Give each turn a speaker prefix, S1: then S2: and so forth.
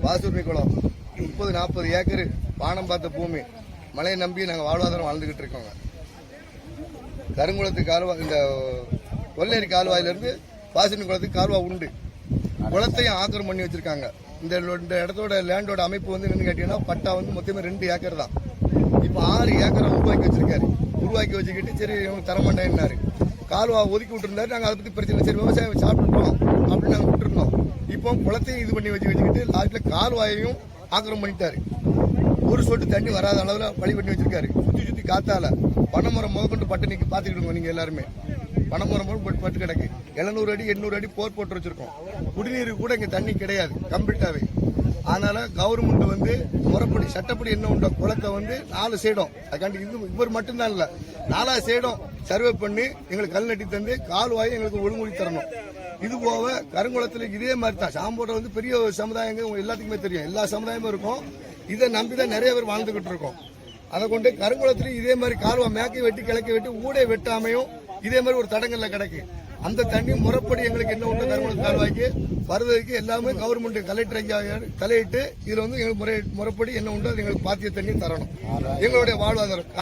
S1: வாசூர்மி குளம் 30-40 ஏக்கர் பானம் பார்த்த பூமி, மழையை நம்பி நாங்கள் வாழ்வாதாரம் வாழ்ந்துகிட்டு இருக்கோங்க. கருங்குளத்து கால்வாய், இந்த கொல்லேரி கால்வாயிலிருந்து வாசூர்மி குளத்துக்கு கால்வாய் உண்டு. குளத்தையும் ஆக்கிரம் பண்ணி வச்சிருக்காங்க. இந்த இடத்தோட லேண்டோட அமைப்பு வந்து என்னன்னு கேட்டீங்கன்னா, பட்டா வந்து மொத்தமே 2 ஏக்கர் தான். இப்போ 6 ஏக்கரை உருவாக்கி வச்சிருக்காரு. உருவாக்கி வச்சுக்கிட்டு சரி இவங்க தரமாட்டேன்னாரு. கால்வாய் ஒதுக்கி விட்டுருந்தாரு. நாங்கள் அதை பற்றி பிரச்சனை, சரி விவசாயம் சாப்பிட்டுருக்கோம் அப்படின்னு நாங்கள் விட்டுருந்தோம். இப்போ குளத்தையும் இது பண்ணி வச்சுக்கிட்டு லாஸ்ட்ல கால்வாயையும் ஆக்கிரம் பண்ணிட்டாரு. ஒரு சொட்டு தண்ணி வராத அளவில் வழி பண்ணி வச்சிருக்காரு. சுற்றி காத்தால பனைமரம் முதற்கொண்டு பட்டு நீங்க பாத்துக்கிடுங்க. நீங்க எல்லாருமே பனைமரம் பட்டு கிடக்கு. 700 அடி 800 அடி போர் போட்டு வச்சிருக்கோம். குடிநீருக்கு கூட இங்க தண்ணி கிடையாது கம்ப்ளீட்டாவே. அதனால கவர்மெண்ட் வந்து முறைப்படி சட்டப்படி என்ன உண்டோ குளத்தை வந்து 4 சைடும், அதுக்காண்டி இவர் மட்டும்தான் இல்ல 4 சைடும் சர்வே பண்ணி எங்களுக்கு கல் நட்டி தந்து கால்வாயை எங்களுக்கு ஒழுங்குடி தரணும். இது போக கருங்குளத்துல இதே மாதிரி தான் சாம்போட வந்து பெரிய சமுதாயங்கள் எல்லாத்துக்குமே தெரியும். எல்லா சமுதாயமும் இருக்கும். இதை நம்பிதான் நிறைய பேர் வாழ்ந்துகிட்டு இருக்கோம். அதை கொண்டு கருங்குளத்திலையும் இதே மாதிரி கால்வாய் மேக்கை வெட்டி கிழக்கை வெட்டி ஊடே வெட்டாமையும் இதே மாதிரி ஒரு தடங்கள்ல கிடக்கு. அந்த தண்ணி முறைப்படி எங்களுக்கு என்ன உண்டு கருங்குளத்து கால்வாய்க்கு வருவதற்கு எல்லாமே கவர்மெண்ட் கலெக்டர் ஐயா தலையிட்டு இதுல வந்து எங்களுக்கு முறைப்படி என்ன உண்டோ எங்களுக்கு பாத்திய தண்ணி தரணும். எங்களுடைய வாழ்வாதாரம்